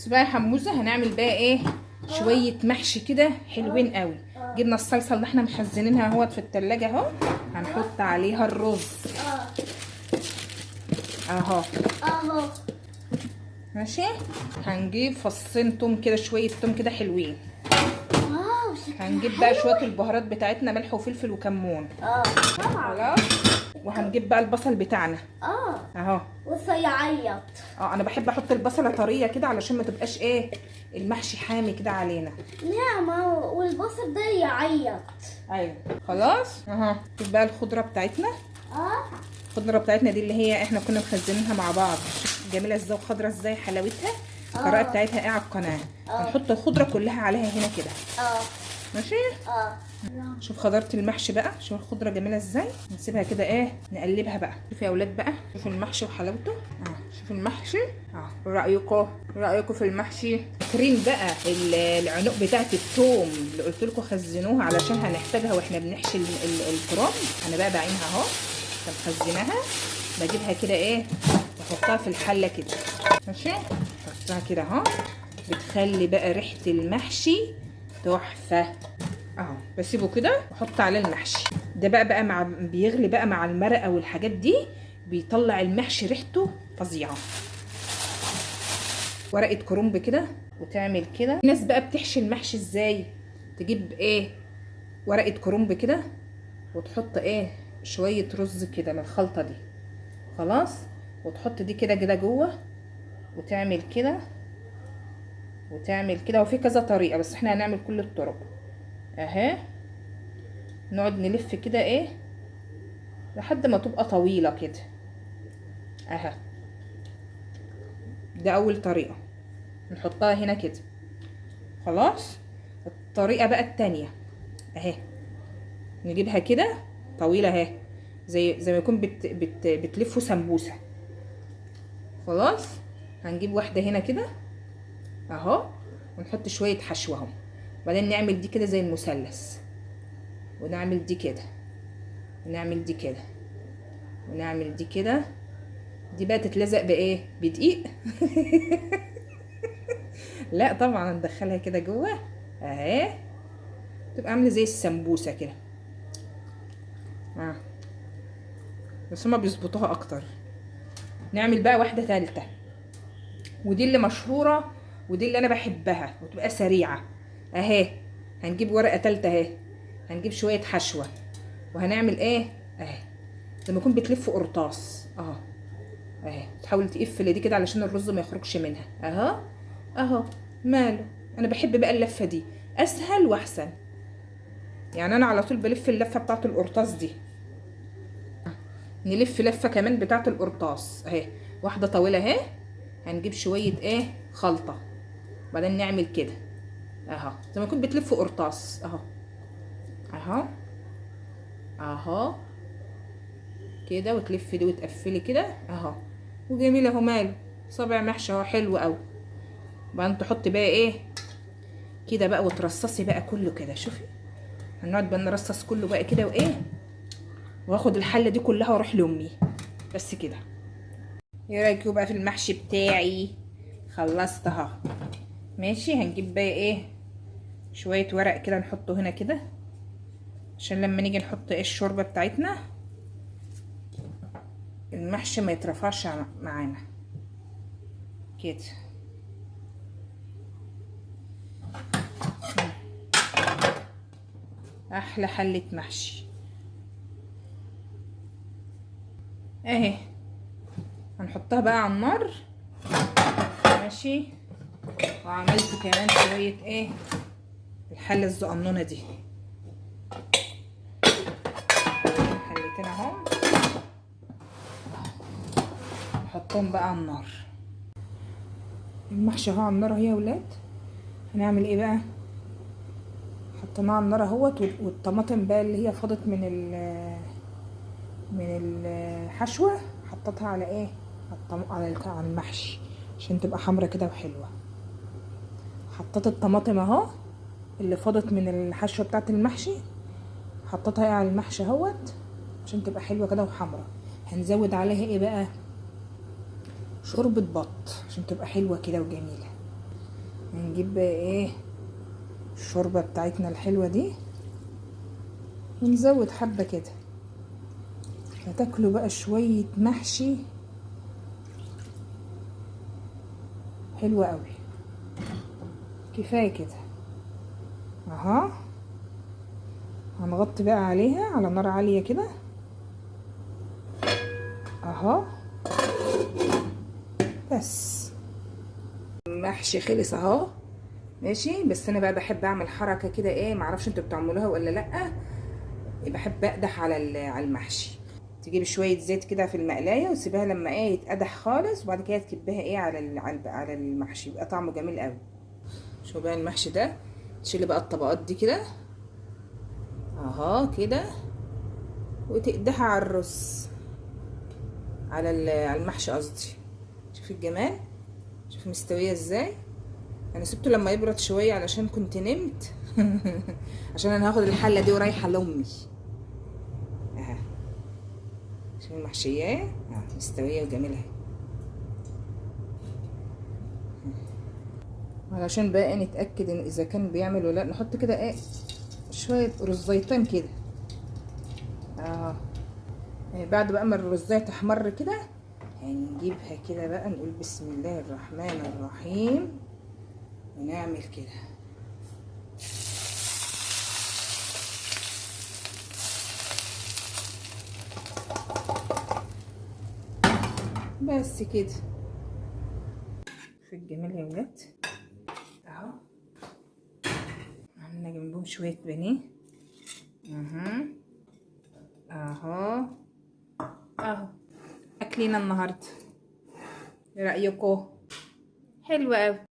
بس بقى يا حموزه هنعمل بقى ايه شويه محشي كده حلوين قوي. جبنا الصلصه اللي احنا مخزنينها اهوت في التلاجة اهو، هنحط عليها الرز اهو ماشي. هنجيب فصين توم كده، شويه توم كده حلوين. هنجيب بقى شويه البهارات بتاعتنا، ملح وفلفل وكمون. خلاص. وهنجيب بقى البصل بتاعنا اهو. وسيعيط. انا بحب احط البصله طريه كده علشان ما تبقاش ايه المحشي حامي كده علينا. لا، ما والبصل ده يعيط. ايوه خلاص اهو. شوف بقى الخضره بتاعتنا. الخضره بتاعتنا دي اللي هي احنا كنا مخزنينها مع بعض. جميله ازاي وخضره ازاي، حلاوتها. الطريقه بتاعتها ايه على القناه. هنحط الخضره كلها عليها هنا كده. ماشي. شوف خضره المحشي بقى، شوف الخضره جميله ازاي. نسيبها كده ايه نقلبها بقى. شوفوا يا اولاد بقى، شوفوا المحشي وحلاوته. شوفوا المحشي. رايكم في المحشي. فاكرين بقى العنق بتاعت الثوم اللي قلت لكم خزنوها علشان هنحتاجها واحنا بنحشي الكرنب. انا بقى بعينها اهو، مخزناها. بجيبها كده ايه واحطها في الحله كده. ماشي. احطها كده اهو، بتخلي بقى ريحه المحشي تحفه اهو. بسيبه كده واحط عليه المحشي ده بقى مع بيغلي بقى مع المرقه والحاجات دي، بيطلع المحشي ريحته فظيعه. ورقه كرنب كده وتعمل كده. في ناس بقى بتحشي المحشي ازاي، تجيب ايه ورقه كرنب كده وتحط ايه شويه رز كده من الخلطه دي. خلاص. وتحط دي كده كده جوه وتعمل كده وتعمل كده. وفي كذا طريقه بس احنا هنعمل كل الطرق اهي. نقعد نلف كده ايه لحد ما تبقى طويله كده اهي. ده اول طريقه نحطها هنا كده. خلاص. الطريقه بقى التانية اهي، نجيبها كده طويله اهي، زي ما يكون بتلفوا سمبوسه. خلاص. هنجيب واحده هنا كده اهو ونحط شويه حشو اهو. بعدين نعمل دي كده زي المثلث، ونعمل دي كده، ونعمل دي كده، ونعمل دي كده. دي بقى تتلزق بايه بدقيق لا طبعا ندخلها كده جوه اهي، تبقى عامله زي السمبوسه كده. بس هما بيظبطوها اكتر. نعمل بقى واحده ثالثه، ودي اللي مشهوره ودي اللي انا بحبها وتبقى سريعه اهي. هنجيب ورقه ثالثه اهي، هنجيب شويه حشوه وهنعمل ايه اهي زي ما يكون بتلف قرطاس اهو اهي. تحاول تقفل دي كده علشان الرز ما يخرجش منها اهو اهو. ماله، انا بحب بقى اللفه دي، اسهل واحسن. يعني انا على طول بلف اللفه بتاعت القرطاس دي. نلف لفه كمان بتاعت القرطاس اهي، واحده طويله اهي. هنجيب شويه ايه خلطه، بعدين نعمل كده اهو زي ما يكون بتلف قرطاس اهو اهو اهو كده. وتلفي دي وتقفلي كده اهو، وجميله اهو. ماله، صابع محشي اهو حلو قوي. بعدين تحطي بقى ايه كده بقى وترصصي بقى كله كده. شوفي هنقعد بقى نرصص كله بقى كده وايه، واخد الحله دي كلها واروح لامي. بس كده. ايه رايكم بقى في المحشي بتاعي؟ خلصت اهو. ماشي. هنجيب بقى ايه شويه ورق كده نحطه هنا كده عشان لما نيجي نحط ايه الشوربه بتاعتنا المحشي ما يترفعش معانا كده. احلى حله محشي اهي. هنحطها بقى على النار. ماشي. وعملت كمان شويه ايه الحله الزقنونه دي، حلتين اهو. نحطهم بقى على النار. المحشي اهو على النار اهي يا ولاد. هنعمل ايه بقى؟ حطيناه على النار اهوت. والطماطم بقى اللي هي فاضت من الحشوه حطيتها على ايه على المحشي عشان تبقى حمرا كده وحلوه. حطيت الطماطم اهو اللي فاضت من الحشوه بتاعت المحشي، حطيتها على المحشي اهوت عشان تبقى حلوه كده وحمرا. هنزود عليها ايه بقى شوربه بط عشان تبقى حلوه كده وجميله. هنجيب بقى ايه الشوربة بتاعتنا الحلوة دي ونزود حبة كده، هتاكلوا بقى شوية محشي حلوة قوي. كفاية كده اها. هنغطي بقى عليها على نار عالية كده اها. بس المحشي خلص اهو. ماشي، بس انا بقى بحب اعمل حركة كده ايه، معرفش انتوا بتعملوها ولا لا. بحب اقدح على المحشي. تجيبي شويه زيت كده في المقلايه وتسيبها لما ايه يتقدح خالص، وبعد كده تكبيها ايه على المحشي، يبقى طعمه جميل قوي. شو بقى المحشي ده، تشيلي بقى الطبقات دي كده اها كده، وتقدحها على الرز، على المحشي قصدي. شوفي الجمال، شوفي مستويه ازاي. انا سبته لما يبرد شويه علشان كنت نمت عشان انا هاخد الحله دي ورايحه لامي اها. شوفي المحشيه مستويه وجميله اهي. علشان بقى نتاكد ان اذا كان بيعمل ولا لا، نحط كده ايه شويه رزيتين كده بعد بقى ما الرزايه تحمر كده هنجيبها كده بقى، نقول بسم الله الرحمن الرحيم ونعمل كده. بس كده. في الجمال يا ولاد اهو. عملنا جنبهم شويه بانيه اهو اهو. اكلنا النهارده ايه رايكم؟ حلوه قوي.